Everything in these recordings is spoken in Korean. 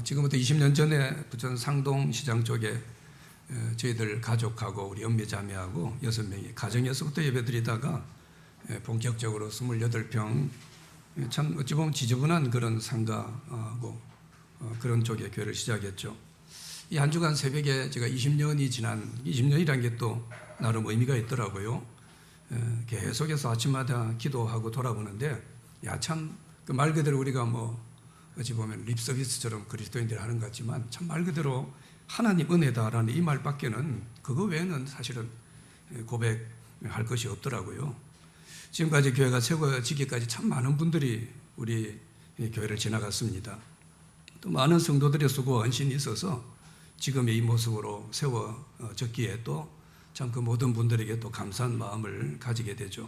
지금부터 20년 전에 부천 상동시장 쪽에 저희들 가족하고 우리 엄미자매하고 6명이 가정에서부터 예배드리다가 본격적으로 28평 참 어찌 보면 지저분한 그런 상가하고 그런 쪽에 교회를 시작했죠. 이 한 주간 새벽에 제가 20년이 지난 20년이라는 게 또 나름 의미가 있더라고요. 계속해서 아침마다 기도하고 돌아보는데 참 그 말 그대로 우리가 뭐 어찌 보면 립서비스처럼 그리스도인들이 하는 것 같지만 참 말 그대로 하나님 은혜다라는 이 말밖에는 그거 외에는 사실은 고백할 것이 없더라고요. 지금까지 교회가 세워지기까지 참 많은 분들이 우리 교회를 지나갔습니다. 또 많은 성도들의 수고와 헌신이 있어서 지금의 이 모습으로 세워졌기에 또 참 그 모든 분들에게 또 감사한 마음을 가지게 되죠.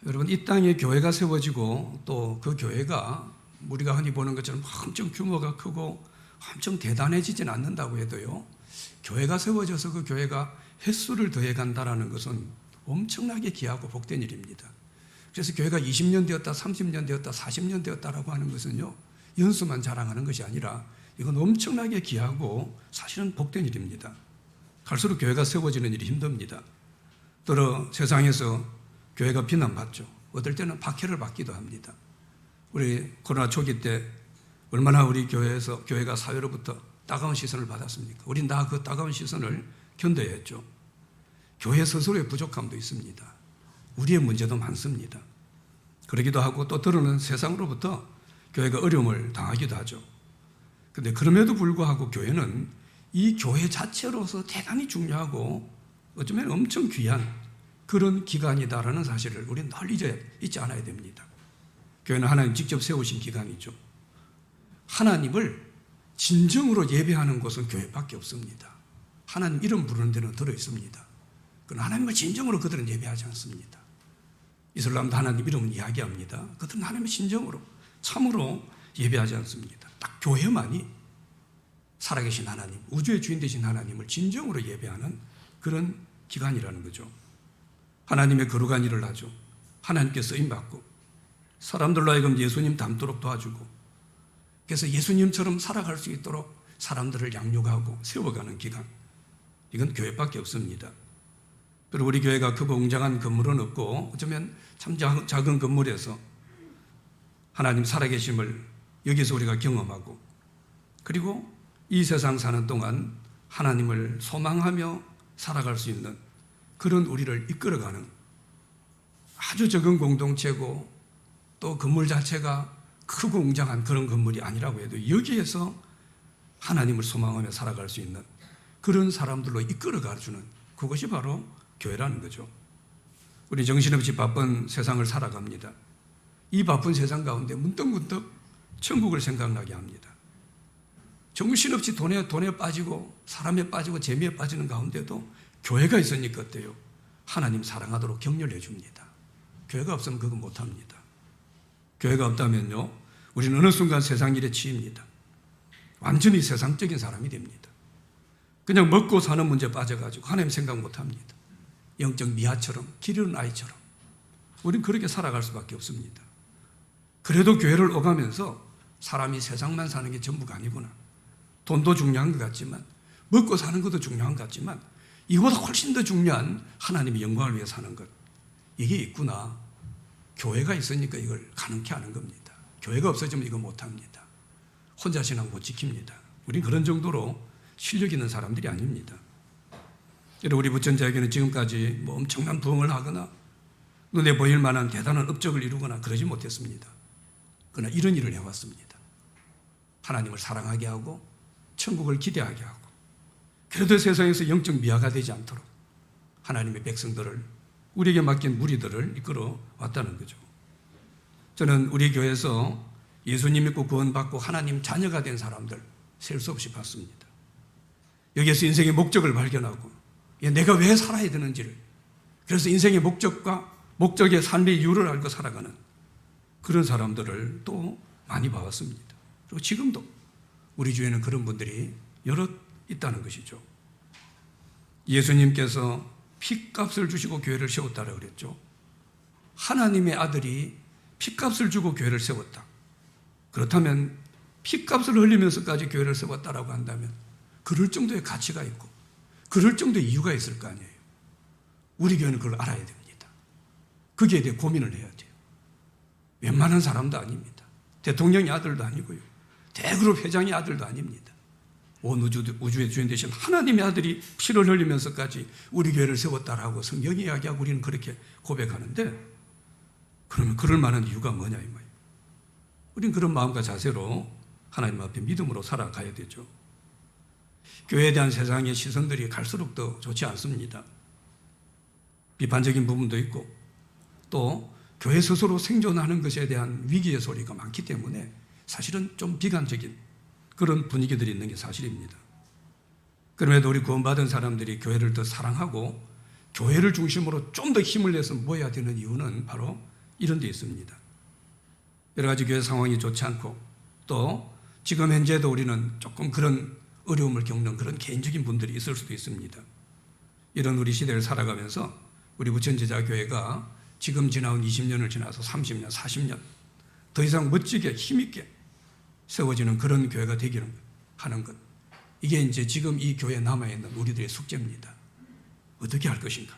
여러분, 이 땅에 교회가 세워지고 또 그 교회가 우리가 흔히 보는 것처럼 엄청 규모가 크고 엄청 대단해지진 않는다고 해도요, 교회가 세워져서 그 교회가 횟수를 더해간다는 것은 엄청나게 귀하고 복된 일입니다. 그래서 교회가 20년 되었다, 30년 되었다, 40년 되었다라고 하는 것은요, 연수만 자랑하는 것이 아니라 이건 엄청나게 귀하고 사실은 복된 일입니다. 갈수록 교회가 세워지는 일이 힘듭니다. 또한 세상에서 교회가 비난받죠. 어떨 때는 박해를 받기도 합니다. 우리 코로나 초기 때 얼마나 우리 교회가 사회로부터 따가운 시선을 받았습니까? 우린 다 그 따가운 시선을 견뎌야 했죠. 교회 스스로의 부족함도 있습니다. 우리의 문제도 많습니다. 그러기도 하고 또 때로는 세상으로부터 교회가 어려움을 당하기도 하죠. 그런데 그럼에도 불구하고 교회는 이 교회 자체로서 대단히 중요하고 어쩌면 엄청 귀한 그런 기관이다라는 사실을 우리는 널리 잊지 않아야 됩니다. 교회는 하나님 직접 세우신 기관이죠. 하나님을 진정으로 예배하는 곳은 교회밖에 없습니다. 하나님 이름 부르는 데는 들어있습니다. 그러나 하나님을 진정으로 그들은 예배하지 않습니다. 이슬람도 하나님 이름은 이야기합니다. 그들은 하나님을 진정으로 참으로 예배하지 않습니다. 딱 교회만이 살아계신 하나님, 우주의 주인 되신 하나님을 진정으로 예배하는 그런 기관이라는 거죠. 하나님의 거룩한 일을 하죠. 하나님께 쓰임받고 사람들로 하여금 예수님 닮도록 도와주고, 그래서 예수님처럼 살아갈 수 있도록 사람들을 양육하고 세워가는 기관, 이건 교회밖에 없습니다. 그리고 우리 교회가 크고 웅장한 건물은 없고 어쩌면 참 작은 건물에서 하나님 살아계심을 여기서 우리가 경험하고, 그리고 이 세상 사는 동안 하나님을 소망하며 살아갈 수 있는 그런 우리를 이끌어가는 아주 적은 공동체고, 또 건물 자체가 크고 웅장한 그런 건물이 아니라고 해도 여기에서 하나님을 소망하며 살아갈 수 있는 그런 사람들로 이끌어가주는 그것이 바로 교회라는 거죠. 우리 정신없이 바쁜 세상을 살아갑니다. 이 바쁜 세상 가운데 문득문득 천국을 생각나게 합니다. 정신없이 돈에 빠지고 사람에 빠지고 재미에 빠지는 가운데도 교회가 있으니까 어때요? 하나님 사랑하도록 격려해 줍니다. 교회가 없으면 그거 못합니다. 교회가 없다면요, 우리는 어느 순간 세상 일에 치입니다. 완전히 세상적인 사람이 됩니다. 그냥 먹고 사는 문제에 빠져가지고 하나님 생각 못합니다. 영적 미아처럼, 길 잃은 아이처럼 우리는 그렇게 살아갈 수밖에 없습니다. 그래도 교회를 오가면서 사람이 세상만 사는 게 전부가 아니구나, 돈도 중요한 것 같지만 먹고 사는 것도 중요한 것 같지만 이보다 훨씬 더 중요한 하나님의 영광을 위해 사는 것, 이게 있구나. 교회가 있으니까 이걸 가능케 하는 겁니다. 교회가 없어지면 이거 못합니다. 혼자 신앙 못 지킵니다. 우린 그런 정도로 실력 있는 사람들이 아닙니다. 우리 부천자에게는 지금까지 뭐 엄청난 부흥을 하거나 눈에 보일 만한 대단한 업적을 이루거나 그러지 못했습니다. 그러나 이런 일을 해왔습니다. 하나님을 사랑하게 하고 천국을 기대하게 하고, 그래도 세상에서 영적 미아가 되지 않도록 하나님의 백성들을, 우리에게 맡긴 무리들을 이끌어 왔다는 거죠. 저는 우리 교회에서 예수님 믿고 구원받고 하나님 자녀가 된 사람들 셀 수 없이 봤습니다. 여기에서 인생의 목적을 발견하고 내가 왜 살아야 되는지를, 그래서 인생의 목적의 삶의 이유를 알고 살아가는 그런 사람들을 또 많이 봐왔습니다. 그리고 지금도 우리 주위에는 그런 분들이 여럿 있다는 것이죠. 예수님께서 핏값을 주시고 교회를 세웠다라고 그랬죠. 하나님의 아들이 핏값을 주고 교회를 세웠다. 그렇다면 피값을 흘리면서까지 교회를 세웠다라고 한다면 그럴 정도의 가치가 있고 그럴 정도의 이유가 있을 거 아니에요. 우리 교회는 그걸 알아야 됩니다. 거기에 대해 고민을 해야 돼요. 웬만한 사람도 아닙니다. 대통령의 아들도 아니고요. 대그룹 회장의 아들도 아닙니다. 온 우주의 주인 되신 하나님의 아들이 피를 흘리면서까지 우리 교회를 세웠다라고 성경이 이야기하고 우리는 그렇게 고백하는데, 그러면 그럴 만한 이유가 뭐냐 이 말이에요. 우리는 그런 마음과 자세로 하나님 앞에 믿음으로 살아가야 되죠. 교회에 대한 세상의 시선들이 갈수록 더 좋지 않습니다. 비판적인 부분도 있고 또 교회 스스로 생존하는 것에 대한 위기의 소리가 많기 때문에 사실은 좀 비관적인 그런 분위기들이 있는 게 사실입니다. 그럼에도 우리 구원받은 사람들이 교회를 더 사랑하고 교회를 중심으로 좀 더 힘을 내서 모여야 되는 이유는 바로 이런 데 있습니다. 여러 가지 교회 상황이 좋지 않고 또 지금 현재도 우리는 조금 그런 어려움을 겪는 그런 개인적인 분들이 있을 수도 있습니다. 이런 우리 시대를 살아가면서 우리 부천제자교회가 지금 지나온 20년을 지나서 30년, 40년 더 이상 멋지게 힘있게 세워지는 그런 교회가 되기를 하는 것, 이게 이제 지금 이 교회에 남아있는 우리들의 숙제입니다. 어떻게 할 것인가?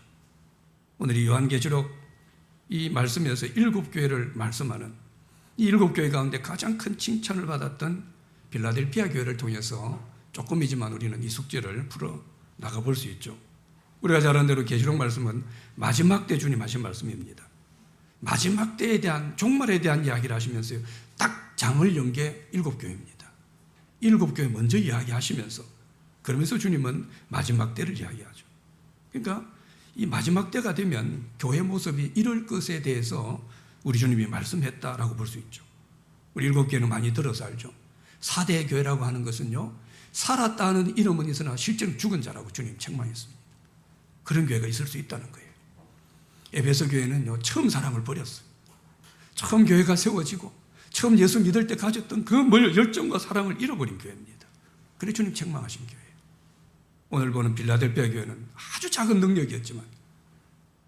오늘 이 요한계시록 이 말씀에서 7교회를 말씀하는 이 7교회 가운데 가장 큰 칭찬을 받았던 빌라델피아 교회를 통해서 조금이지만 우리는 이 숙제를 풀어 나가볼 수 있죠. 우리가 잘 아는 대로 계시록 말씀은 마지막 때 주님 하신 말씀입니다. 마지막 때에 대한, 종말에 대한 이야기를 하시면서요, 딱 장을 연 게 7교회입니다. 7교회 먼저 이야기하시면서, 그러면서 주님은 마지막 때를 이야기하죠. 그러니까 이 마지막 때가 되면 교회 모습이 이럴 것에 대해서 우리 주님이 말씀했다라고 볼 수 있죠. 우리 7교회는 많이 들어서 알죠. 4대 교회라고 하는 것은요, 살았다는 이름은 있으나 실제로 죽은 자라고 주님 책망했습니다. 그런 교회가 있을 수 있다는 거예요. 에베소 교회는요, 처음 사랑을 버렸어요. 처음 교회가 세워지고 처음 예수 믿을 때 가졌던 그 열정과 사랑을 잃어버린 교회입니다. 그래 주님 책망하신 교회예요. 오늘 보는 빌라델피아 교회는 아주 작은 능력이었지만,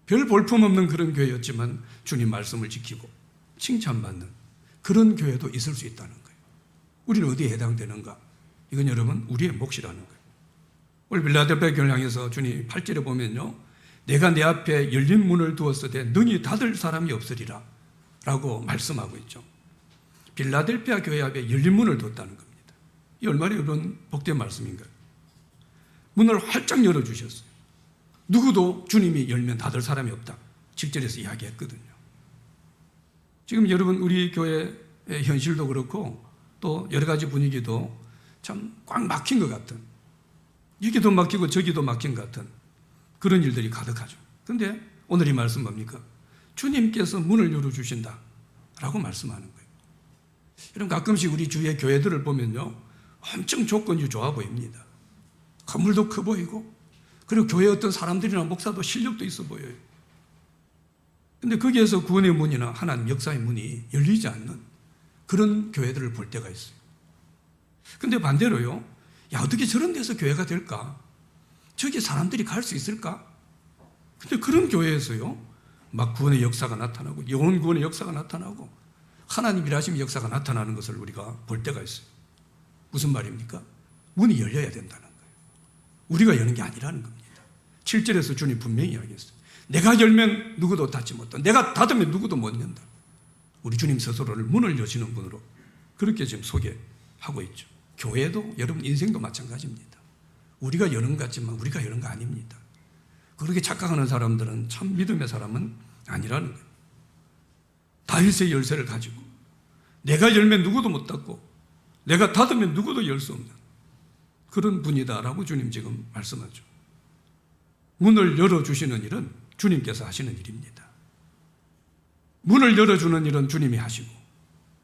별 볼품없는 그런 교회였지만 주님 말씀을 지키고 칭찬받는 그런 교회도 있을 수 있다는 거예요. 우리는 어디에 해당되는가? 이건 여러분 우리의 몫이라는 거예요. 오늘 빌라델피아 교회를 향해서 주님 8절에 보면요, 내가 내 앞에 열린 문을 두었으되 능히 닫을 사람이 없으리라 라고 말씀하고 있죠. 빌라델피아 교회 앞에 열린 문을 뒀다는 겁니다. 이 얼마나 여러분 복된 말씀인가요? 문을 활짝 열어주셨어요. 누구도 주님이 열면 닫을 사람이 없다, 7절에서 이야기했거든요. 지금 여러분 우리 교회의 현실도 그렇고 또 여러 가지 분위기도 참 꽉 막힌 것 같은, 여기도 막히고 저기도 막힌 것 같은 그런 일들이 가득하죠. 그런데 오늘 이 말씀 뭡니까? 주님께서 문을 열어주신다 라고 말씀하는 거예요. 여러분 가끔씩 우리 주위의 교회들을 보면요, 엄청 조건이 좋아 보입니다. 건물도 커 보이고, 그리고 교회 어떤 사람들이나 목사도 실력도 있어 보여요. 그런데 거기에서 구원의 문이나 하나님 역사의 문이 열리지 않는 그런 교회들을 볼 때가 있어요. 근데 반대로요, 야, 어떻게 저런 데서 교회가 될까? 저기 사람들이 갈 수 있을까? 근데 그런 교회에서요, 막 구원의 역사가 나타나고, 영혼 구원의 역사가 나타나고, 하나님 일하심의 역사가 나타나는 것을 우리가 볼 때가 있어요. 무슨 말입니까? 문이 열려야 된다는 거예요. 우리가 여는 게 아니라는 겁니다. 7절에서 주님 분명히 이야기했어요. 내가 열면 누구도 닫지 못한다. 내가 닫으면 누구도 못 연다. 우리 주님 스스로를 문을 여시는 분으로 그렇게 지금 소개하고 있죠. 교회도 여러분 인생도 마찬가지입니다. 우리가 여는 것 같지만 우리가 여는 거 아닙니다. 그렇게 착각하는 사람들은 참 믿음의 사람은 아니라는 거예요. 다윗의 열쇠를 가지고 내가 열면 누구도 못 닫고 내가 닫으면 누구도 열 수 없는 그런 분이다라고 주님 지금 말씀하죠. 문을 열어주시는 일은 주님께서 하시는 일입니다. 문을 열어주는 일은 주님이 하시고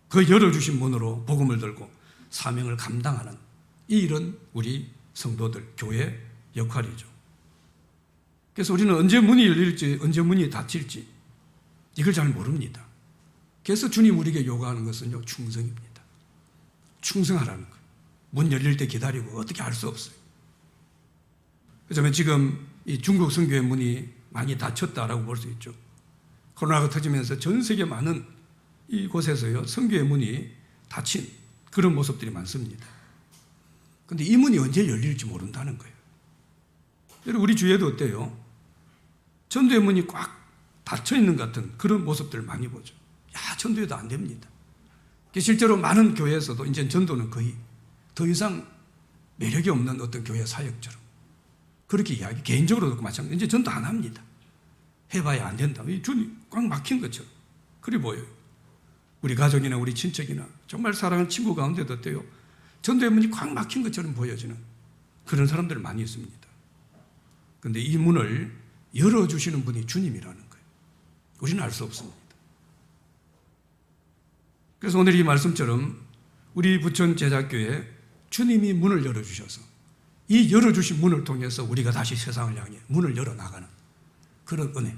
그 열어주신 문으로 복음을 들고 사명을 감당하는 이 일은 우리 성도들, 교회 역할이죠. 그래서 우리는 언제 문이 열릴지 언제 문이 닫힐지 이걸 잘 모릅니다. 그래서 주님 우리에게 요구하는 것은요, 충성입니다. 충성하라는 거예요. 문 열릴 때 기다리고 어떻게 알 수 없어요. 그렇다면 지금 이 중국 선교의 문이 많이 닫혔다라고 볼 수 있죠. 코로나가 터지면서 전 세계 많은 이곳에서요, 선교의 문이 닫힌 그런 모습들이 많습니다. 그런데 이 문이 언제 열릴지 모른다는 거예요. 여러분, 우리 주위에도 어때요? 전도의 문이 꽉 닫혀 있는 것 같은 그런 모습들을 많이 보죠. 야, 전도해도 안 됩니다. 실제로 많은 교회에서도 이제 전도는 거의 더 이상 매력이 없는 어떤 교회 사역처럼 그렇게 이야기, 개인적으로도 마찬가지. 이제 전도 안 합니다. 해봐야 안 된다. 이 주님 꽉 막힌 것처럼 그리 보여요. 우리 가족이나 우리 친척이나 정말 사랑하는 친구 가운데도 어때요? 전도의 문이 꽉 막힌 것처럼 보여지는 그런 사람들 많이 있습니다. 그런데 이 문을 열어주시는 분이 주님이라는 거예요. 우리는 알 수 없습니다. 그래서 오늘 이 말씀처럼 우리 부천 제작교회 주님이 문을 열어주셔서 이 열어주신 문을 통해서 우리가 다시 세상을 향해 문을 열어나가는 그런 은혜,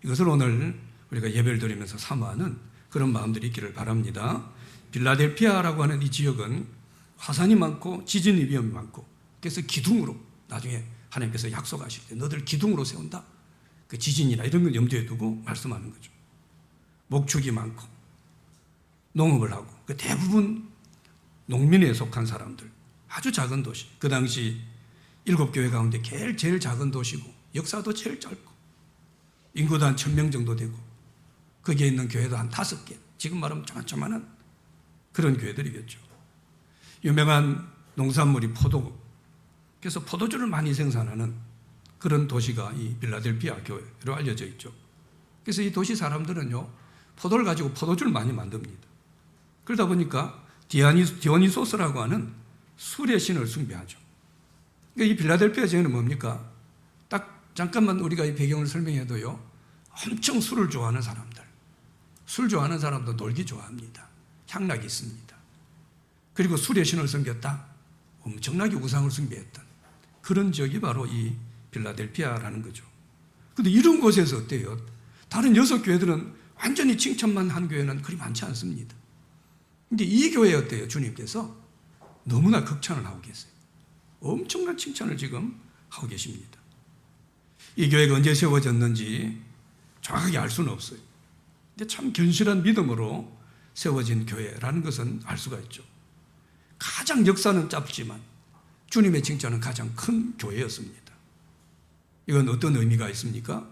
이것을 오늘 우리가 예배를 드리면서 사모하는 그런 마음들이 있기를 바랍니다. 빌라델피아라고 하는 이 지역은 화산이 많고 지진 위험이 많고, 그래서 기둥으로 나중에 하나님께서 약속하실 때 너들 기둥으로 세운다, 그 지진이나 이런 걸 염두에 두고 말씀하는 거죠. 목축이 많고 농업을 하고 그 대부분 농민에 속한 사람들, 아주 작은 도시, 그 당시 7교회 가운데 제일 작은 도시고 역사도 제일 짧고 인구도 한 1000명 정도 되고 거기에 있는 교회도 한 5개, 지금 말하면 조만조만한 그런 교회들이겠죠. 유명한 농산물이 포도고, 그래서 포도주를 많이 생산하는 그런 도시가 이 빌라델피아 교회로 알려져 있죠. 그래서 이 도시 사람들은요, 포도를 가지고 포도주를 많이 만듭니다. 그러다 보니까 디오니소스라고 하는 술의 신을 숭배하죠. 그러니까 이 빌라델피아 지역은 뭡니까? 딱 잠깐만 우리가 이 배경을 설명해도요, 엄청 술을 좋아하는 사람들, 술 좋아하는 사람도 놀기 좋아합니다. 향락이 있습니다. 그리고 술의 신을 섬겼다, 엄청나게 우상을 숭배했던 그런 지역이 바로 이 빌라델피아라는 거죠. 그런데 이런 곳에서 어때요? 다른 6교회들은 완전히 칭찬만 한 교회는 그리 많지 않습니다. 근데 이 교회 어때요? 주님께서 너무나 극찬을 하고 계세요. 엄청난 칭찬을 지금 하고 계십니다. 이 교회가 언제 세워졌는지 정확하게 알 수는 없어요. 근데 참 견실한 믿음으로 세워진 교회라는 것은 알 수가 있죠. 가장 역사는 짧지만 주님의 칭찬은 가장 큰 교회였습니다. 이건 어떤 의미가 있습니까?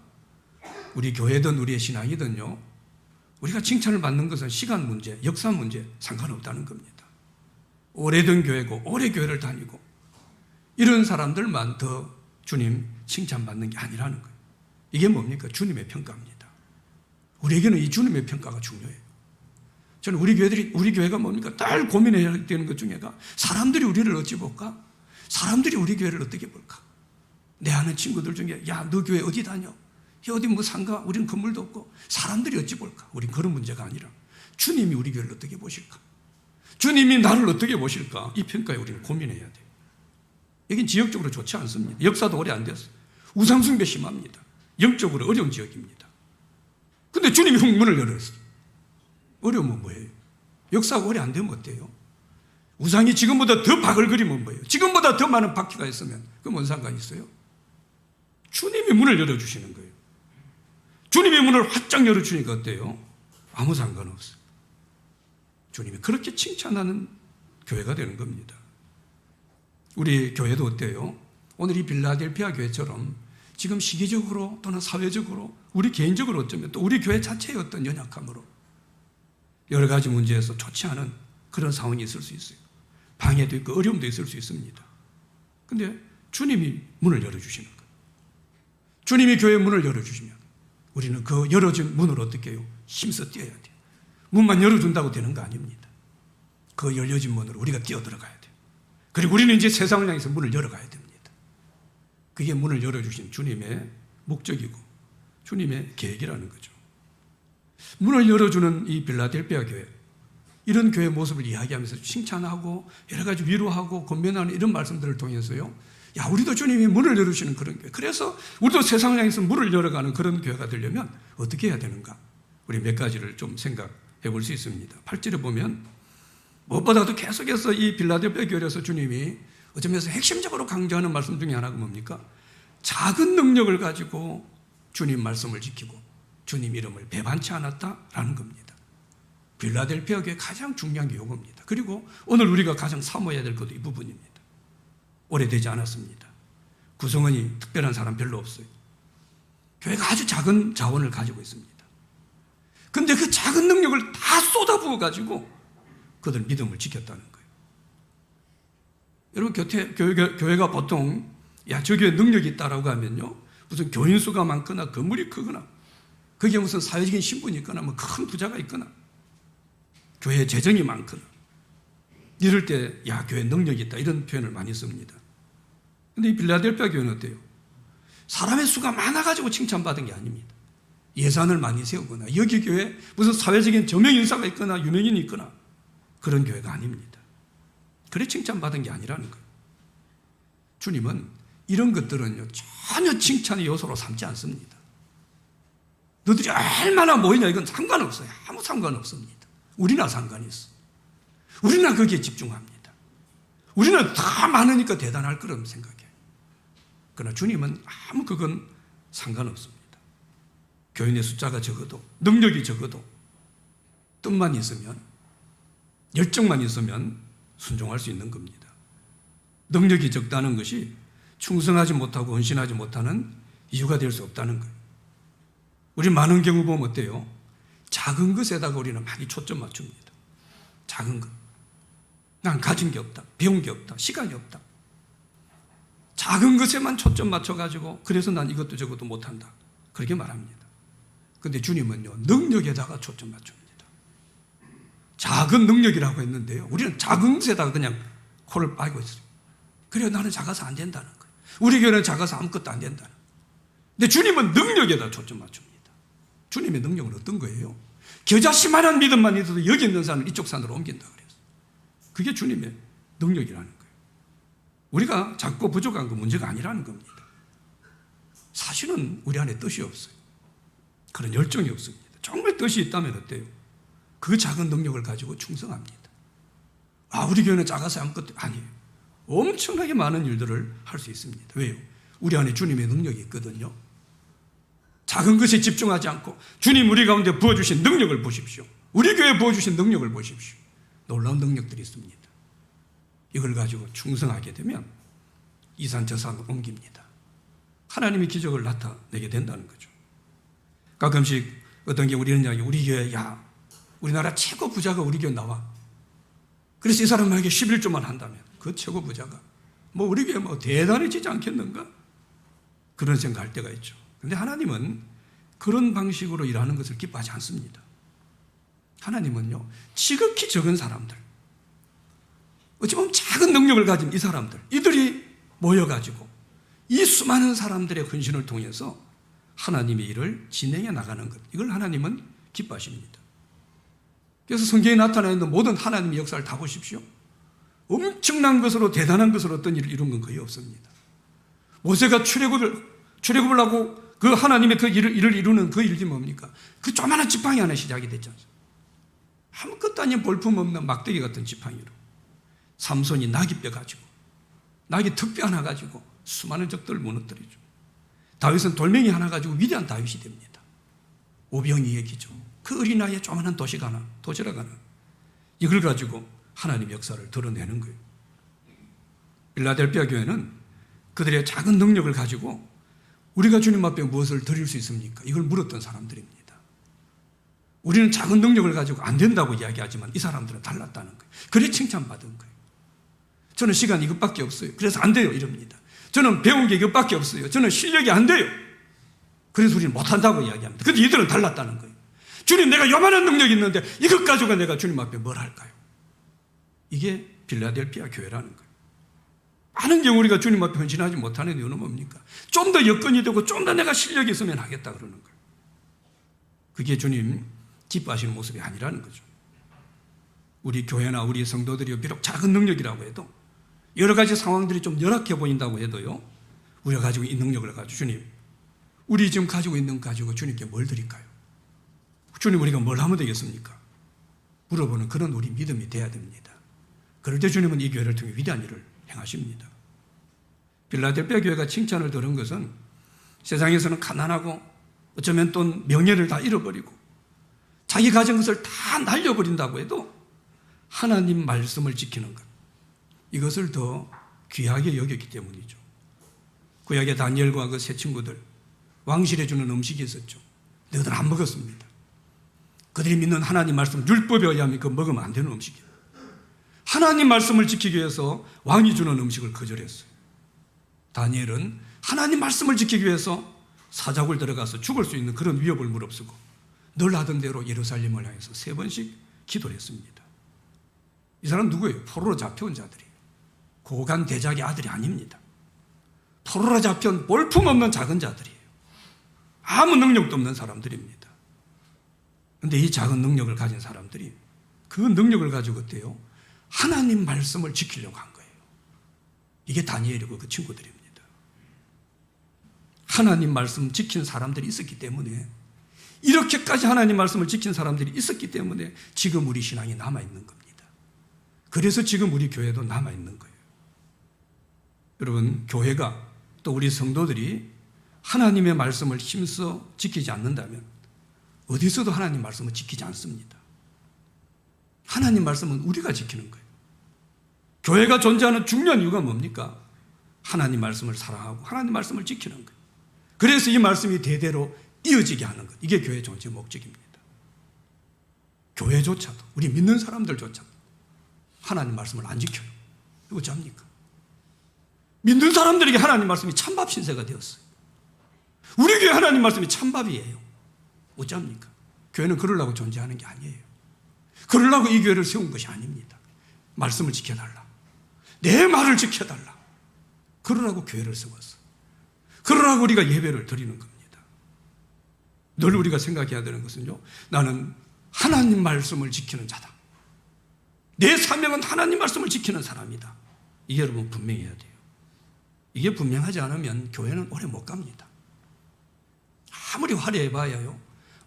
우리 교회든 우리의 신앙이든요, 우리가 칭찬을 받는 것은 시간 문제, 역사 문제 상관없다는 겁니다. 오래된 교회고 오래 교회를 다니고 이런 사람들만 더 주님 칭찬받는 게 아니라는 거예요. 이게 뭡니까? 주님의 평가입니다. 우리에게는 이 주님의 평가가 중요해요. 저는 우리 교회가 뭡니까? 늘 고민해야 되는 것 중에가 사람들이 우리를 어찌 볼까? 사람들이 우리 교회를 어떻게 볼까? 내 아는 친구들 중에 야, 너 교회 어디 다녀? 어디 뭐 상가? 우리는 건물도 없고 사람들이 어찌 볼까? 우린 그런 문제가 아니라 주님이 우리 교회를 어떻게 보실까? 주님이 나를 어떻게 보실까? 이 평가에 우리는 고민해야 돼요. 여긴 지역적으로 좋지 않습니다. 역사도 오래 안 됐어요. 우상숭배 심합니다. 영적으로 어려운 지역입니다. 근데 주님이 문을 열었어요. 어려우면 뭐예요? 역사가 오래 안 되면 어때요? 우상이 지금보다 더 바글거리면 뭐예요? 지금보다 더 많은 바퀴가 있으면 그건 뭔 상관이 있어요? 주님이 문을 열어주시는 거예요. 주님이 문을 활짝 열어주니까 어때요? 아무 상관없어요. 주님이 그렇게 칭찬하는 교회가 되는 겁니다. 우리 교회도 어때요? 오늘 이 빌라델피아 교회처럼 지금 시기적으로 또는 사회적으로 우리 개인적으로 어쩌면 또 우리 교회 자체의 어떤 연약함으로 여러 가지 문제에서 좋지 않은 그런 상황이 있을 수 있어요. 방해도 있고 어려움도 있을 수 있습니다. 그런데 주님이 문을 열어주시는 거예요. 주님이 교회의 문을 열어주시면 우리는 그 열어진 문을 어떻게 해요? 힘써 뛰어야 돼요. 문만 열어준다고 되는 거 아닙니다. 그 열려진 문으로 우리가 뛰어들어가야 돼요. 그리고 우리는 이제 세상을 향해서 문을 열어가야 됩니다. 그게 문을 열어주신 주님의 목적이고 주님의 계획이라는 거죠. 문을 열어주는 이 빌라델피아 교회, 이런 교회 모습을 이야기하면서 칭찬하고 여러 가지 위로하고 권면하는 이런 말씀들을 통해서요, 야, 우리도 주님이 문을 열어주시는 그런 교회, 그래서 우리도 세상을 향해서 문을 열어가는 그런 교회가 되려면 어떻게 해야 되는가? 우리 몇 가지를 좀 생각해 볼 수 있습니다. 8절에 보면 무엇보다도 계속해서 이 빌라델피아 교회에서 주님이 어쩌면서 핵심적으로 강조하는 말씀 중에 하나가 뭡니까? 작은 능력을 가지고 주님 말씀을 지키고 주님 이름을 배반치 않았다라는 겁니다. 빌라델피아 교회 가장 중요한 게 이겁니다. 그리고 오늘 우리가 가장 사모해야 될 것도 이 부분입니다. 오래되지 않았습니다. 구성원이 특별한 사람 별로 없어요. 교회가 아주 작은 자원을 가지고 있습니다. 그런데 그 작은 능력을 다 쏟아부어 가지고 그들 믿음을 지켰다는 거예요. 여러분, 교회가 보통 저 교회 능력이 있다라고 하면요, 무슨 교인 수가 많거나 건물이 크거나 그게 무슨 사회적인 신분이 있거나 뭐 큰 부자가 있거나 교회 재정이 많거나 이럴 때 교회 능력이 있다 이런 표현을 많이 씁니다. 그런데 이 빌라델피아 교회는 어때요? 사람의 수가 많아가지고 칭찬받은 게 아닙니다. 예산을 많이 세우거나 여기 교회에 무슨 사회적인 저명인사가 있거나 유명인이 있거나 그런 교회가 아닙니다. 그래 칭찬받은 게 아니라는 거예요. 주님은 이런 것들은요 전혀 칭찬의 요소로 삼지 않습니다. 너희들이 얼마나 모이냐 이건 상관없어요. 아무 상관없습니다. 우리나 상관이 있어. 우리나 거기에 집중합니다. 우리는 다 많으니까 대단할 거라고 생각해요. 그러나 주님은 아무 그건 상관없습니다. 교인의 숫자가 적어도 능력이 적어도 뜻만 있으면 열정만 있으면 순종할 수 있는 겁니다. 능력이 적다는 것이 충성하지 못하고 헌신하지 못하는 이유가 될 수 없다는 거예요. 우리 많은 경우 보면 어때요? 작은 것에다가 우리는 많이 초점 맞춥니다. 작은 것. 난 가진 게 없다. 배운 게 없다. 시간이 없다. 작은 것에만 초점 맞춰가지고 그래서 난 이것도 저것도 못한다. 그렇게 말합니다. 그런데 주님은요 능력에다가 초점 맞춥니다. 작은 능력이라고 했는데요 우리는 작은 것에다가 그냥 코를 빨고 있어요. 그래요 나는 작아서 안 된다는 거예요. 우리 교회는 작아서 아무것도 안 된다는 거예요. 근데 주님은 능력에다 초점 맞춥니다. 주님의 능력은 어떤 거예요? 겨자씨만한 믿음만 있어도 여기 있는 산을 이쪽 산으로 옮긴다 그랬어요. 그게 주님의 능력이라는 거예요. 우리가 작고 부족한 건 문제가 아니라는 겁니다. 사실은 우리 안에 뜻이 없어요. 그런 열정이 없습니다. 정말 뜻이 있다면 어때요? 그 작은 능력을 가지고 충성합니다. 우리 교회는 작아서 아무것도 아니에요. 엄청나게 많은 일들을 할 수 있습니다. 왜요? 우리 안에 주님의 능력이 있거든요. 작은 것에 집중하지 않고 주님 우리 가운데 부어주신 능력을 보십시오. 우리 교회에 부어주신 능력을 보십시오. 놀라운 능력들이 있습니다. 이걸 가지고 충성하게 되면 이 산 저 산을 옮깁니다. 하나님의 기적을 나타내게 된다는 거죠. 가끔씩 어떤 게 우리는 우리 교회 우리나라 최고 부자가 우리 교회 나와. 그래서 이 사람에게 11조만 한다면 그 최고 부자가 우리 교회 대단해지지 않겠는가? 그런 생각할 때가 있죠. 그런데 하나님은 그런 방식으로 일하는 것을 기뻐하지 않습니다. 하나님은요 지극히 적은 사람들, 어찌 보면 작은 능력을 가진 이 사람들, 이들이 모여가지고 이 수많은 사람들의 헌신을 통해서 하나님의 일을 진행해 나가는 것, 이걸 하나님은 기뻐하십니다. 그래서 성경에 나타나 있는 모든 하나님의 역사를 다 보십시오. 엄청난 것으로 대단한 것으로 어떤 일을 이룬 건 거의 없습니다. 모세가 출애굽을 하고 그 하나님의 그 일을 이루는 그 일이 뭡니까? 그 조그마한 지팡이 하나 시작이 됐지 않습니까? 아무것도 아닌 볼품없는 막대기 같은 지팡이로 삼손이 나귀뼈 가지고 나귀 턱뼈 하나 가지고 수많은 적들을 무너뜨리죠. 다윗은 돌멩이 하나 가지고 위대한 다윗이 됩니다. 오병이 얘기죠. 그 어린 나이에 조그마한 도시락 하나 이걸 가지고 하나님의 역사를 드러내는 거예요. 빌라델피아 교회는 그들의 작은 능력을 가지고 우리가 주님 앞에 무엇을 드릴 수 있습니까? 이걸 물었던 사람들입니다. 우리는 작은 능력을 가지고 안 된다고 이야기하지만 이 사람들은 달랐다는 거예요. 그래 칭찬받은 거예요. 저는 시간이 이것밖에 없어요. 그래서 안 돼요 이럽니다. 저는 배운 게 이것밖에 없어요. 저는 실력이 안 돼요. 그래서 우리는 못한다고 이야기합니다. 근데 이들은 달랐다는 거예요. 주님 내가 요만한 능력이 있는데 이것 가지고 내가 주님 앞에 뭘 할까요? 이게 빌라델피아 교회라는 거예요. 많은 경우 우리가 주님 앞에 헌신하지 못하는 이유는 뭡니까? 좀 더 여건이 되고 좀 더 내가 실력이 있으면 하겠다 그러는 거예요. 그게 주님 기뻐하시는 모습이 아니라는 거죠. 우리 교회나 우리 성도들이 비록 작은 능력이라고 해도 여러 가지 상황들이 좀 열악해 보인다고 해도요, 우리가 가지고 이 능력을 가지고 주님, 우리 지금 가지고 있는 거 가지고 주님께 뭘 드릴까요? 주님 우리가 뭘 하면 되겠습니까? 물어보는 그런 우리 믿음이 돼야 됩니다. 그럴 때 주님은 이 교회를 통해 위대한 일을 행하십니다. 빌라델피아 교회가 칭찬을 들은 것은 세상에서는 가난하고 어쩌면 또 명예를 다 잃어버리고 자기 가진 것을 다 날려버린다고 해도 하나님 말씀을 지키는 것, 이것을 더 귀하게 여겼기 때문이죠. 구약의 다니엘과 그 세 친구들, 왕실에 주는 음식이 있었죠. 너희들 안 먹었습니다. 그들이 믿는 하나님 말씀, 율법에 의하면 그 먹으면 안 되는 음식이에요. 하나님 말씀을 지키기 위해서 왕이 주는 음식을 거절했어요. 다니엘은 하나님 말씀을 지키기 위해서 사자굴 들어가서 죽을 수 있는 그런 위협을 무릅쓰고 늘 하던 대로 예루살렘을 향해서 3번씩 기도를 했습니다. 이 사람 누구예요? 포로로 잡혀온 자들이에요. 고관 대작의 아들이 아닙니다. 포로로 잡혀온 볼품없는 작은 자들이에요. 아무 능력도 없는 사람들입니다. 그런데 이 작은 능력을 가진 사람들이 그 능력을 가지고 어때요? 하나님 말씀을 지키려고 한 거예요. 이게 다니엘이고 그 친구들입니다. 하나님 말씀 지킨 사람들이 있었기 때문에, 이렇게까지 하나님 말씀을 지킨 사람들이 있었기 때문에 지금 우리 신앙이 남아있는 겁니다. 그래서 지금 우리 교회도 남아있는 거예요. 여러분, 교회가 또 우리 성도들이 하나님의 말씀을 힘써 지키지 않는다면 어디서도 하나님 말씀을 지키지 않습니다. 하나님 말씀은 우리가 지키는 거예요. 교회가 존재하는 중요한 이유가 뭡니까? 하나님 말씀을 사랑하고 하나님 말씀을 지키는 거예요. 그래서 이 말씀이 대대로 이어지게 하는 것, 이게 교회 존재 목적입니다. 교회조차도, 우리 믿는 사람들조차도 하나님 말씀을 안 지켜요. 이거 어쩝니까? 믿는 사람들에게 하나님 말씀이 찬밥 신세가 되었어요. 우리 교회 하나님 말씀이 찬밥이에요. 어쩝니까? 교회는 그러려고 존재하는 게 아니에요. 그러려고 이 교회를 세운 것이 아닙니다. 말씀을 지켜달라, 내 말을 지켜달라, 그러라고 교회를 세웠어. 그러라고 우리가 예배를 드리는 겁니다. 늘 우리가 생각해야 되는 것은요, 나는 하나님 말씀을 지키는 자다. 내 사명은 하나님 말씀을 지키는 사람이다. 이게 여러분 분명해야 돼요. 이게 분명하지 않으면 교회는 오래 못 갑니다. 아무리 화려해봐야요,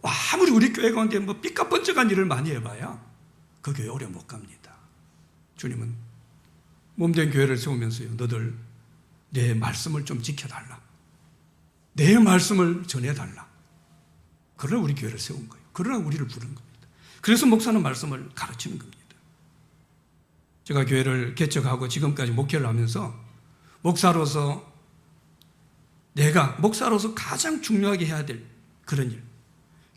아무리 우리 교회 가운데 뭐 삐까번쩍한 일을 많이 해봐야 그 교회 오래 못 갑니다. 주님은 몸된 교회를 세우면서요, 너들 내 말씀을 좀 지켜달라, 내 말씀을 전해달라, 그러라 우리 교회를 세운 거예요. 그러라 우리를 부른 겁니다. 그래서 목사는 말씀을 가르치는 겁니다. 제가 교회를 개척하고 지금까지 목회를 하면서 목사로서 내가 목사로서 가장 중요하게 해야 될 그런 일,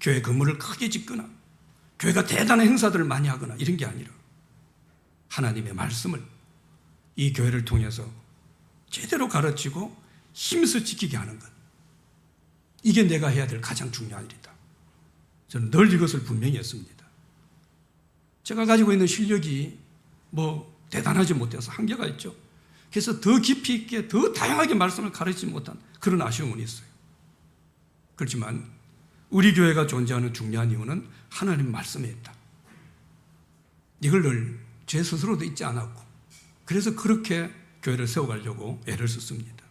교회 건물을 크게 짓거나 교회가 대단한 행사들을 많이 하거나 이런 게 아니라 하나님의 말씀을 이 교회를 통해서 제대로 가르치고 힘써 지키게 하는 것, 이게 내가 해야 될 가장 중요한 일이다. 저는 늘 이것을 분명히 했습니다. 제가 가지고 있는 실력이 뭐 대단하지 못해서 한계가 있죠. 그래서 더 깊이 있게 더 다양하게 말씀을 가르치지 못한 그런 아쉬움은 있어요. 그렇지만 우리 교회가 존재하는 중요한 이유는 하나님 말씀에 있다. 이걸 늘 제 스스로도 잊지 않았고, 그래서 그렇게 교회를 세워가려고 애를 썼습니다.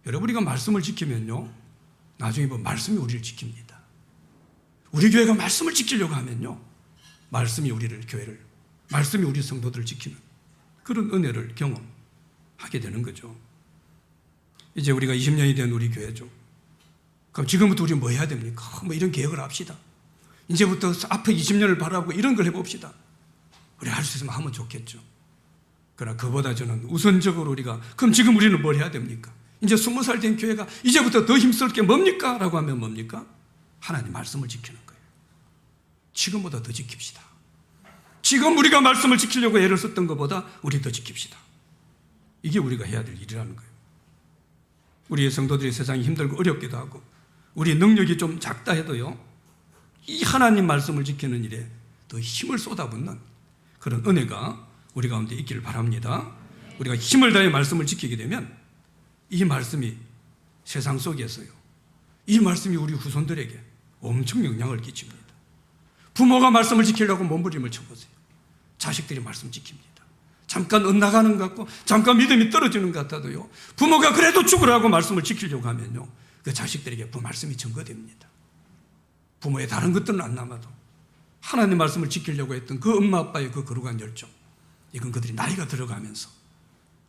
여러분, 우리가 말씀을 지키면요, 나중에 뭐 말씀이 우리를 지킵니다. 우리 교회가 말씀을 지키려고 하면요, 말씀이 우리를, 교회를, 말씀이 우리 성도들을 지키는 그런 은혜를 경험하게 되는 거죠. 이제 우리가 20년이 된 우리 교회죠. 그럼 지금부터 우리 뭐 해야 됩니까? 뭐 이런 계획을 합시다. 이제부터 앞에 20년을 바라보고 이런 걸 해봅시다. 우리 할 수 있으면 하면 좋겠죠. 그러나 그보다 저는 우선적으로 우리가, 그럼 지금 우리는 뭘 해야 됩니까? 이제 20살 된 교회가 이제부터 더 힘쓸 게 뭡니까? 라고 하면 뭡니까? 하나님 말씀을 지키는 거예요. 지금보다 더 지킵시다. 지금 우리가 말씀을 지키려고 애를 썼던 것보다 우리 더 지킵시다. 이게 우리가 해야 될 일이라는 거예요. 우리의 성도들이 세상이 힘들고 어렵기도 하고 우리 능력이 좀 작다 해도요, 이 하나님 말씀을 지키는 일에 더 힘을 쏟아붓는 그런 은혜가 우리 가운데 있기를 바랍니다. 우리가 힘을 다해 말씀을 지키게 되면 이 말씀이 세상 속에서요, 이 말씀이 우리 후손들에게 엄청 영향을 끼칩니다. 부모가 말씀을 지키려고 몸부림을 쳐보세요. 자식들이 말씀 지킵니다. 잠깐 엇나가는 것 같고 잠깐 믿음이 떨어지는 것 같아도요, 부모가 그래도 죽으라고 말씀을 지키려고 하면요, 그 자식들에게 그 말씀이 증거됩니다. 부모의 다른 것들은 안 남아도 하나님 말씀을 지키려고 했던 그 엄마 아빠의 그 거룩한 열정, 이건 그들이 나이가 들어가면서,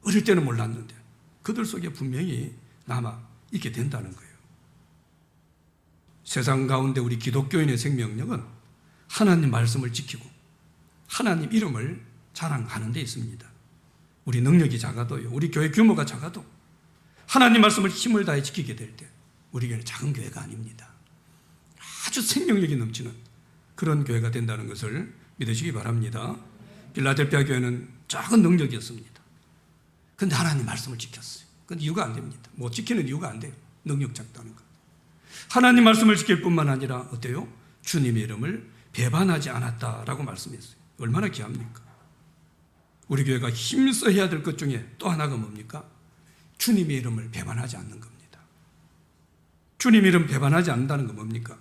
어릴 때는 몰랐는데 그들 속에 분명히 남아 있게 된다는 거예요. 세상 가운데 우리 기독교인의 생명력은 하나님 말씀을 지키고 하나님 이름을 자랑하는 데 있습니다. 우리 능력이 작아도요, 우리 교회 규모가 작아도 하나님 말씀을 힘을 다해 지키게 될 때 우리 교회는 작은 교회가 아닙니다. 아주 생명력이 넘치는 그런 교회가 된다는 것을 믿으시기 바랍니다. 필라델피아 교회는 작은 능력이었습니다. 그런데 하나님 말씀을 지켰어요. 그런데 이유가 안 됩니다. 못 지키는 이유가 안 돼요. 능력 작다는 거. 하나님 말씀을 지킬 뿐만 아니라 어때요? 주님의 이름을 배반하지 않았다라고 말씀했어요. 얼마나 귀합니까? 우리 교회가 힘써 해야 될 것 중에 또 하나가 뭡니까? 주님의 이름을 배반하지 않는 겁니다. 주님의 이름 배반하지 않는다는 건 뭡니까?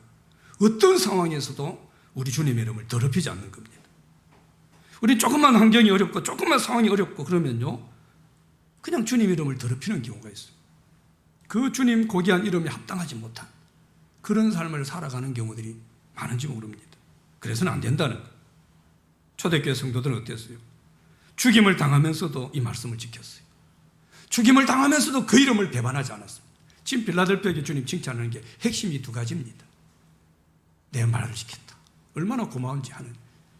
어떤 상황에서도 우리 주님의 이름을 더럽히지 않는 겁니다. 우리 조금만 환경이 어렵고 조금만 상황이 어렵고 그러면요, 그냥 주님 이름을 더럽히는 경우가 있어요. 그 주님 고귀한 이름에 합당하지 못한 그런 삶을 살아가는 경우들이 많은지 모릅니다. 그래서는 안 된다는 거예요. 초대교회 성도들은 어땠어요? 죽임을 당하면서도 이 말씀을 지켰어요. 죽임을 당하면서도 그 이름을 배반하지 않았습니다. 지금 빌라델피아 교회 주님 칭찬하는 게 핵심이 두 가지입니다. 내 말을 지켰다. 얼마나 고마운지 하는.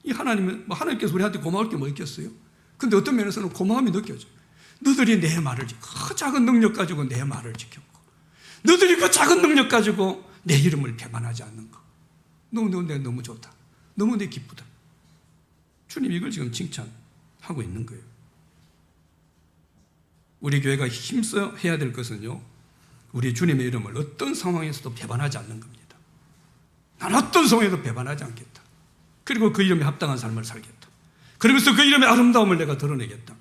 이 하나님은, 하나님께서 우리한테 고마울 게 뭐 있겠어요? 근데 어떤 면에서는 고마움이 느껴져요. 너들이 내 말을 그 작은 능력 가지고 내 말을 지켰고, 너들이 그 작은 능력 가지고 내 이름을 배반하지 않는 거. 너무 좋다. 너무 내 기쁘다. 주님 이걸 지금 칭찬하고 있는 거예요. 우리 교회가 힘써 해야 될 것은요, 우리 주님의 이름을 어떤 상황에서도 배반하지 않는 겁니다. 난 어떤 상황에도 배반하지 않겠다. 그리고 그 이름에 합당한 삶을 살겠다. 그러면서 그 이름의 아름다움을 내가 드러내겠다.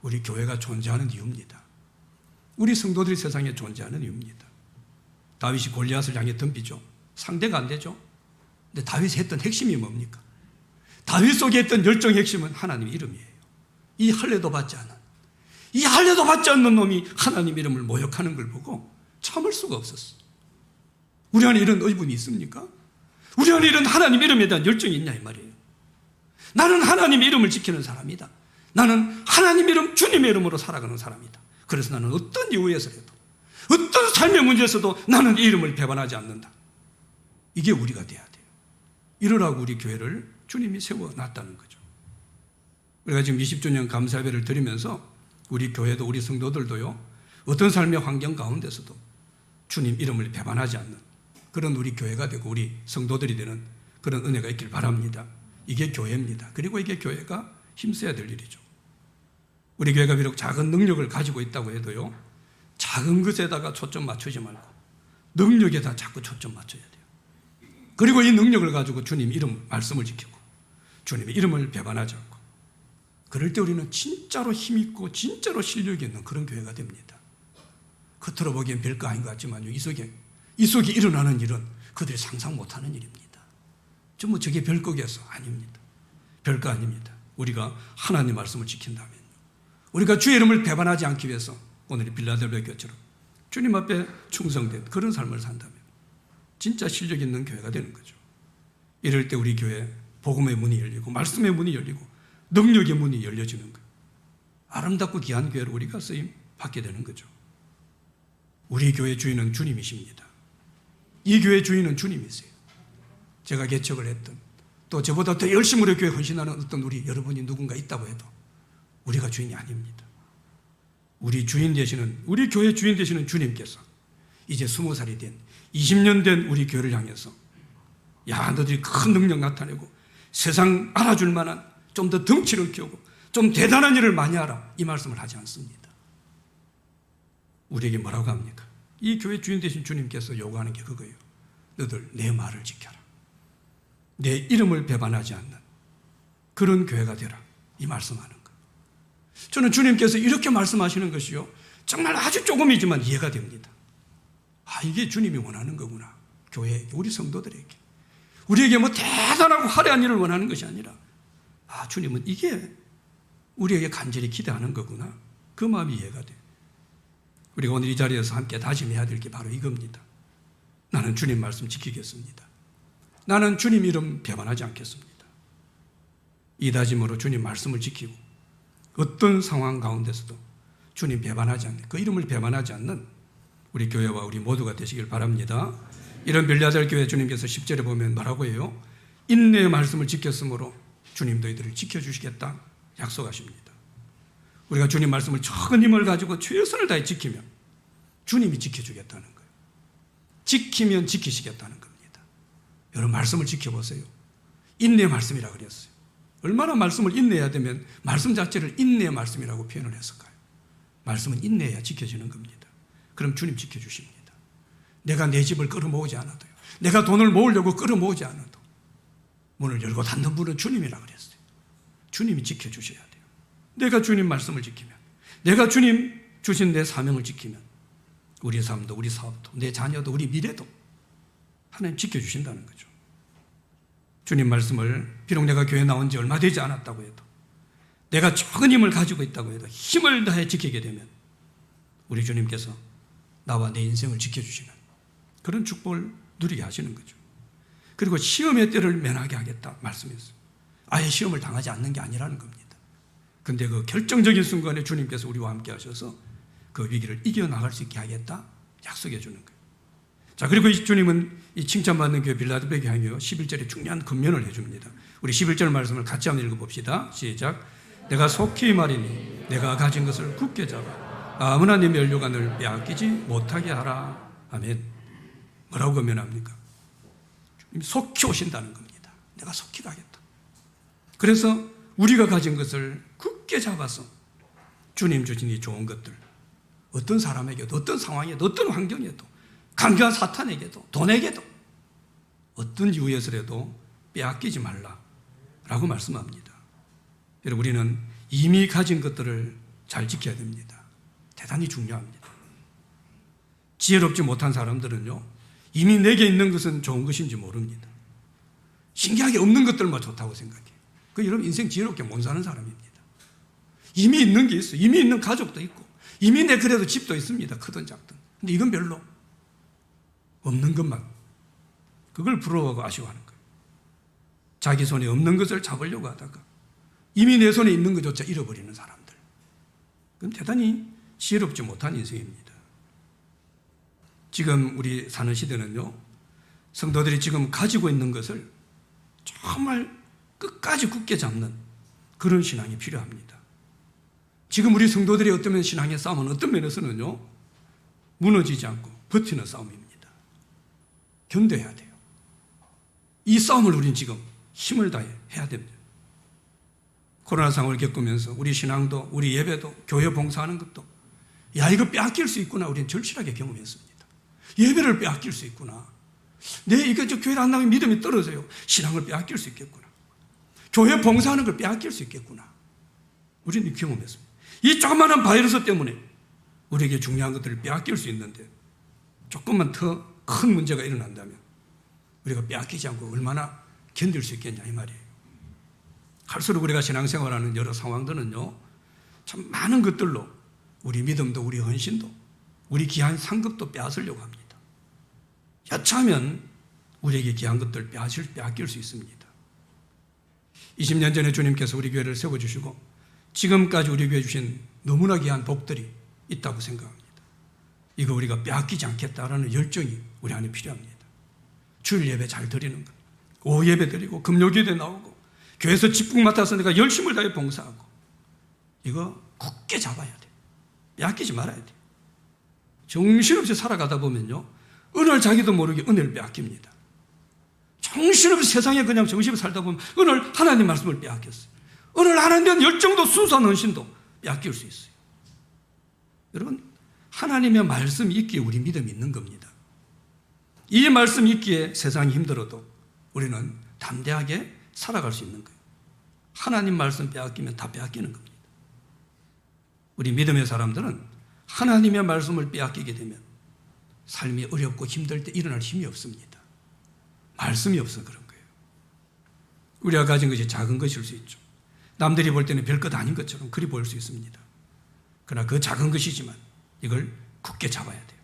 우리 교회가 존재하는 이유입니다. 우리 성도들이 세상에 존재하는 이유입니다. 다윗이 골리앗을 향해 덤비죠. 상대가 안 되죠. 근데 다윗이 했던 핵심이 뭡니까? 다윗 속에 있던 열정의 핵심은 하나님 이름이에요. 이 할례도 받지 않는 놈이 하나님 이름을 모욕하는 걸 보고 참을 수가 없었어. 우리 안에 이런 의분이 있습니까? 우리 안에 이런 하나님 이름에 대한 열정이 있냐 이 말이에요. 나는 하나님 이름을 지키는 사람이다. 나는 하나님 이름, 주님의 이름으로 살아가는 사람이다. 그래서 나는 어떤 이유에서라도, 어떤 삶의 문제에서도 나는 이 이름을 배반하지 않는다. 이게 우리가 돼야 돼요. 이러라고 우리 교회를 주님이 세워놨다는 거죠. 우리가 지금 20주년 감사예배를 드리면서 우리 교회도 우리 성도들도요, 어떤 삶의 환경 가운데서도 주님 이름을 배반하지 않는 그런 우리 교회가 되고 우리 성도들이 되는 그런 은혜가 있길 바랍니다. 이게 교회입니다. 그리고 이게 교회가 힘써야 될 일이죠. 우리 교회가 비록 작은 능력을 가지고 있다고 해도요, 작은 것에다가 초점 맞추지 말고 능력에다 자꾸 초점 맞춰야 돼요. 그리고 이 능력을 가지고 주님 이름 말씀을 지키고 주님의 이름을 배반하지 않고, 그럴 때 우리는 진짜로 힘있고 진짜로 실력이 있는 그런 교회가 됩니다. 겉으로 보기엔 별거 아닌 것 같지만요, 이 속에 일어나는 일은 그들이 상상 못하는 일입니다. 저게 별거겠어? 아닙니다. 별거 아닙니다. 우리가 하나님 말씀을 지킨다면요, 우리가 주의 이름을 배반하지 않기 위해서 오늘 빌라델피아 교회처럼 주님 앞에 충성된 그런 삶을 산다면 진짜 실력 있는 교회가 되는 거죠. 이럴 때 우리 교회 복음의 문이 열리고 말씀의 문이 열리고 능력의 문이 열려지는 거예요. 아름답고 귀한 교회로 우리가 쓰임 받게 되는 거죠. 우리 교회 주인은 주님이십니다. 이 교회 주인은 주님이세요. 제가 개척을 했던, 또 저보다 더 열심으로 교회 헌신하는 어떤 우리 여러분이 누군가 있다고 해도 우리가 주인이 아닙니다. 우리 주인 되시는, 우리 교회 주인 되시는 주님께서 이제 20살이 된, 20년 된 우리 교회를 향해서 야, 너희들이 큰 능력 나타내고 세상 알아줄 만한 좀 더 덩치를 키우고 좀 대단한 일을 많이 하라, 이 말씀을 하지 않습니다. 우리에게 뭐라고 합니까? 이 교회 주인 되신 주님께서 요구하는 게 그거예요. 너들 내 말을 지켜라. 내 이름을 배반하지 않는 그런 교회가 되라, 이 말씀하는 거예요. 저는 주님께서 이렇게 말씀하시는 것이요, 정말 아주 조금이지만 이해가 됩니다. 아, 이게 주님이 원하는 거구나. 교회에게, 우리 성도들에게. 우리에게 뭐 대단하고 화려한 일을 원하는 것이 아니라, 아, 주님은 이게 우리에게 간절히 기대하는 거구나. 그 마음이 이해가 돼요. 우리가 오늘 이 자리에서 함께 다짐해야 될 게 바로 이겁니다. 나는 주님 말씀 지키겠습니다. 나는 주님 이름 배반하지 않겠습니다. 이 다짐으로 주님 말씀을 지키고 어떤 상황 가운데서도 주님 배반하지 않는, 그 이름을 배반하지 않는 우리 교회와 우리 모두가 되시길 바랍니다. 이런 빌라델 교회 주님께서 10절에 보면 뭐라고 해요? 인내의 말씀을 지켰으므로 주님도 이들을 지켜주시겠다 약속하십니다. 우리가 주님 말씀을 적은 힘을 가지고 최선을 다해 지키면 주님이 지켜주겠다는 거예요. 지키면 지키시겠다는 겁니다. 여러분 말씀을 지켜보세요. 인내 말씀이라 그랬어요. 얼마나 말씀을 인내해야 되면 말씀 자체를 인내의 말씀이라고 표현을 했을까요? 말씀은 인내해야 지켜지는 겁니다. 그럼 주님 지켜주십니다. 내가 내 집을 끌어모으지 않아도요. 내가 돈을 모으려고 끌어모으지 않아도 문을 열고 닫는 분은 주님이라 그랬어요. 주님이 지켜주셔야 돼요. 내가 주님 말씀을 지키면, 내가 주님 주신 내 사명을 지키면 우리 삶도 우리 사업도 내 자녀도 우리 미래도 하나님 지켜주신다는 거죠. 주님 말씀을 비록 내가 교회 나온 지 얼마 되지 않았다고 해도, 내가 적은 힘을 가지고 있다고 해도 힘을 다해 지키게 되면 우리 주님께서 나와 내 인생을 지켜주시는 그런 축복을 누리게 하시는 거죠. 그리고 시험의 때를 면하게 하겠다 말씀했어요. 아예 시험을 당하지 않는 게 아니라는 겁니다. 근데 그 결정적인 순간에 주님께서 우리와 함께 하셔서 그 위기를 이겨나갈 수 있게 하겠다 약속해 주는 거예요. 자, 그리고 이 주님은 이 칭찬받는 교회 빌라델피아 교회에 11절에 중요한 권면을 해줍니다. 우리 11절 말씀을 같이 한번 읽어봅시다. 시작. 내가 속히 말이니 내가 가진 것을 굳게 잡아 아무나 네 면류관을 빼앗기지 못하게 하라. 아멘. 뭐라고 권면합니까? 주님이 속히 오신다는 겁니다. 내가 속히 가겠다. 그래서 우리가 가진 것을 굳게 잡아서 주님 주신 이 좋은 것들, 어떤 사람에게도 어떤 상황에도 어떤 환경에도 강경한 사탄에게도 돈에게도 어떤 이유에서라도 빼앗기지 말라라고 말씀합니다. 여러분, 우리는 이미 가진 것들을 잘 지켜야 됩니다. 대단히 중요합니다. 지혜롭지 못한 사람들은요, 이미 내게 있는 것은 좋은 것인지 모릅니다. 신기하게 없는 것들만 좋다고 생각해요. 그 여러분 인생 지혜롭게 못 사는 사람입니다. 이미 있는 게 있어요. 이미 있는 가족도 있고 이미 내 그래도 집도 있습니다. 크든 작든. 근데 이건 별로 없는 것만, 그걸 부러워하고 아쉬워하는 거예요. 자기 손에 없는 것을 잡으려고 하다가 이미 내 손에 있는 것조차 잃어버리는 사람들, 그럼 대단히 지혜롭지 못한 인생입니다. 지금 우리 사는 시대는요, 성도들이 지금 가지고 있는 것을 정말 끝까지 굳게 잡는 그런 신앙이 필요합니다. 지금 우리 성도들이 어떤 신앙의 싸움은 어떤 면에서는요, 무너지지 않고 버티는 싸움입니다. 견뎌야 돼요. 이 싸움을 우리는 지금 힘을 다해 해야 됩니다. 코로나 상황을 겪으면서 우리 신앙도 우리 예배도 교회 봉사하는 것도, 야, 이거 빼앗길 수 있구나 우리는 절실하게 경험했습니다. 예배를 빼앗길 수 있구나. 이거 교회를 안 나가면 믿음이 떨어져요. 신앙을 빼앗길 수 있겠구나. 교회 봉사하는 걸 빼앗길 수 있겠구나. 우리는 경험했습니다. 이 조그마한 바이러스 때문에 우리에게 중요한 것들을 빼앗길 수 있는데, 조금만 더 큰 문제가 일어난다면 우리가 빼앗기지 않고 얼마나 견딜 수 있겠냐 이 말이에요. 갈수록 우리가 신앙생활하는 여러 상황들은요, 참 많은 것들로 우리 믿음도 우리 헌신도 우리 귀한 상급도 빼앗으려고 합니다. 여차하면 우리에게 귀한 것들 빼앗길 수 있습니다. 20년 전에 주님께서 우리 교회를 세워주시고 지금까지 우리 교회에 주신 너무나 귀한 복들이 있다고 생각합니다. 이거 우리가 빼앗기지 않겠다라는 열정이 우리 안에 필요합니다. 주일 예배 잘 드리는 것, 오후 예배 드리고 금요기도에 나오고 교회에서 직분 맡아서 내가 열심을 다해 봉사하고, 이거 굳게 잡아야 돼요. 빼앗기지 말아야 돼요. 정신없이 살아가다 보면요, 어느 날 자기도 모르게 은혜를 빼앗깁니다. 정신없이 세상에 그냥 정신없이 살다 보면 어느 날 하나님 말씀을 빼앗겼어요. 어느 날 하나님에 대한 열정도 순수한 헌신도 빼앗길 수 있어요. 여러분, 하나님의 말씀이 있기에 우리 믿음이 있는 겁니다. 이 말씀이 있기에 세상이 힘들어도 우리는 담대하게 살아갈 수 있는 거예요. 하나님 말씀 빼앗기면 다 빼앗기는 겁니다. 우리 믿음의 사람들은 하나님의 말씀을 빼앗기게 되면 삶이 어렵고 힘들 때 일어날 힘이 없습니다. 말씀이 없어 그런 거예요. 우리가 가진 것이 작은 것일 수 있죠. 남들이 볼 때는 별것 아닌 것처럼 그리 보일 수 있습니다. 그러나 그 작은 것이지만 이걸 굳게 잡아야 돼요.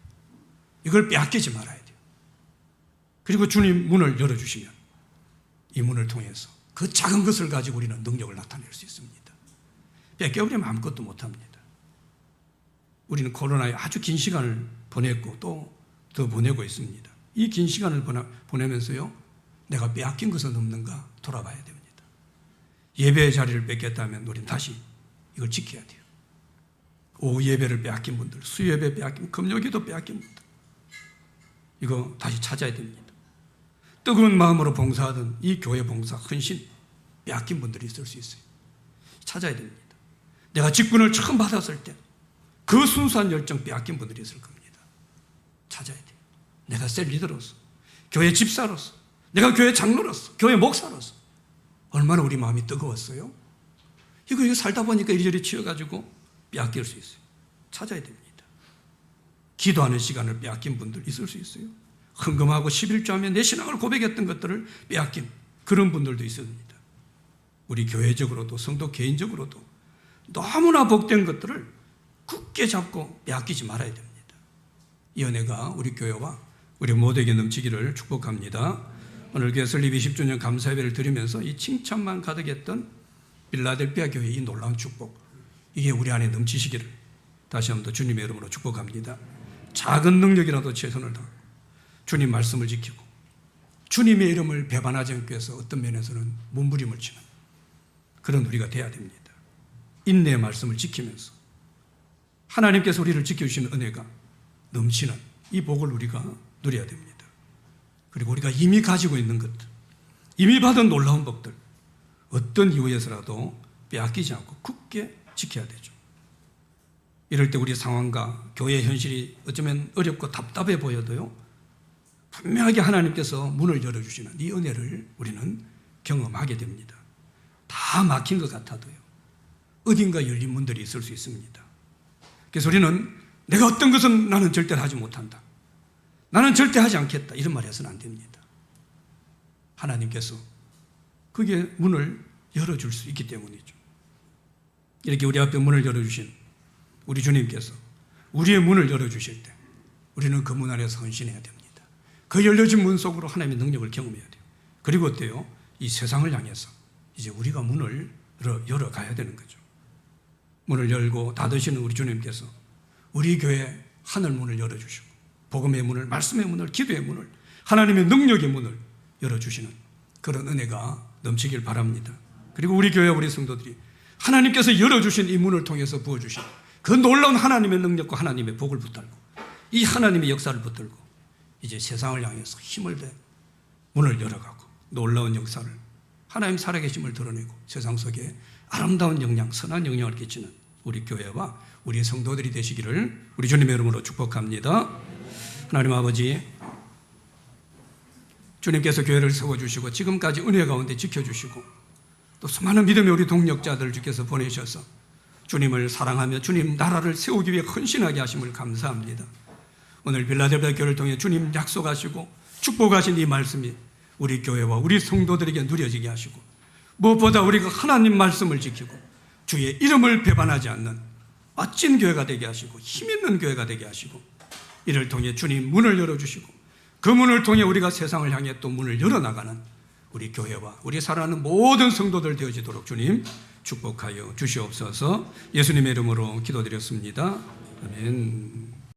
이걸 빼앗기지 말아야 돼요. 그리고 주님 문을 열어주시면 이 문을 통해서 그 작은 것을 가지고 우리는 능력을 나타낼 수 있습니다. 뺏겨버리면 아무것도 못합니다. 우리는 코로나에 아주 긴 시간을 보냈고 또 더 보내고 있습니다. 이 긴 시간을 보내면서요, 내가 빼앗긴 것은 없는가 돌아봐야 됩니다. 예배의 자리를 뺏겼다면 우리는 다시 이걸 지켜야 돼요. 오후 예배를 빼앗긴 분들, 수예배 빼앗긴, 금요기도 빼앗긴 분들, 이거 다시 찾아야 됩니다. 뜨거운 마음으로 봉사하던 이 교회 봉사 헌신 빼앗긴 분들이 있을 수 있어요. 찾아야 됩니다. 내가 직분을 처음 받았을 때 그 순수한 열정 빼앗긴 분들이 있을 겁니다. 찾아야 돼요. 내가 셀 리더로서, 교회 집사로서, 내가 교회 장로로서, 교회 목사로서 얼마나 우리 마음이 뜨거웠어요. 이거 살다 보니까 이리저리 치여가지고 빼앗길 수 있어요. 찾아야 됩니다. 기도하는 시간을 빼앗긴 분들 있을 수 있어요. 헌금하고 11조하며 내 신앙을 고백했던 것들을 빼앗긴 그런 분들도 있습니다. 우리 교회적으로도 성도 개인적으로도 너무나 복된 것들을 굳게 잡고 빼앗기지 말아야 됩니다. 이 은혜가 우리 교회와 우리 모두에게 넘치기를 축복합니다. 오늘 교회 설립 20주년 감사예배를 드리면서 이 칭찬만 가득했던 필라델피아 교회의 이 놀라운 축복, 이게 우리 안에 넘치시기를 다시 한번 더 주님의 이름으로 축복합니다. 작은 능력이라도 최선을 다하고 주님 말씀을 지키고 주님의 이름을 배반하지 않기 위해서 어떤 면에서는 몸부림을 치는 그런 우리가 돼야 됩니다. 인내의 말씀을 지키면서 하나님께서 우리를 지켜주시는 은혜가 넘치는 이 복을 우리가 누려야 됩니다. 그리고 우리가 이미 가지고 있는 것들, 이미 받은 놀라운 복들, 어떤 이유에서라도 빼앗기지 않고 굳게 지켜야 되죠. 이럴 때 우리 상황과 교회의 현실이 어쩌면 어렵고 답답해 보여도요, 분명하게 하나님께서 문을 열어주시는 이 은혜를 우리는 경험하게 됩니다. 다 막힌 것 같아도요, 어딘가 열린 문들이 있을 수 있습니다. 그래서 우리는 내가 어떤 것은 나는 절대 하지 못한다, 나는 절대 하지 않겠다, 이런 말 해서는 안 됩니다. 하나님께서 그게 문을 열어줄 수 있기 때문이죠. 이렇게 우리 앞에 문을 열어주신 우리 주님께서 우리의 문을 열어주실 때 우리는 그 문 안에서 헌신해야 됩니다. 그 열려진 문 속으로 하나님의 능력을 경험해야 돼요. 그리고 어때요? 이 세상을 향해서 이제 우리가 문을 열어가야 되는 거죠. 문을 열고 닫으시는 우리 주님께서 우리 교회 하늘 문을 열어주시고 복음의 문을, 말씀의 문을, 기도의 문을, 하나님의 능력의 문을 열어주시는 그런 은혜가 넘치길 바랍니다. 그리고 우리 교회 우리 성도들이 하나님께서 열어주신 이 문을 통해서 부어주신 그 놀라운 하나님의 능력과 하나님의 복을 붙들고 이 하나님의 역사를 붙들고 이제 세상을 향해서 힘을 내 문을 열어가고 놀라운 역사를, 하나님 살아계심을 드러내고 세상 속에 아름다운 영향, 선한 영향을 끼치는 우리 교회와 우리 성도들이 되시기를 우리 주님의 이름으로 축복합니다. 하나님 아버지, 주님께서 교회를 세워주시고 지금까지 은혜 가운데 지켜주시고 또 수많은 믿음의 우리 동력자들을 주께서 보내셔서 주님을 사랑하며 주님 나라를 세우기 위해 헌신하게 하심을 감사합니다. 오늘 빌라델피아 교회를 통해 주님 약속하시고 축복하신 이 말씀이 우리 교회와 우리 성도들에게 누려지게 하시고 무엇보다 우리가 하나님 말씀을 지키고 주의 이름을 배반하지 않는 멋진 교회가 되게 하시고 힘있는 교회가 되게 하시고 이를 통해 주님 문을 열어주시고 그 문을 통해 우리가 세상을 향해 또 문을 열어나가는 우리 교회와 우리 사랑하는 모든 성도들 되어지도록 주님 축복하여 주시옵소서. 예수님의 이름으로 기도드렸습니다. 아멘.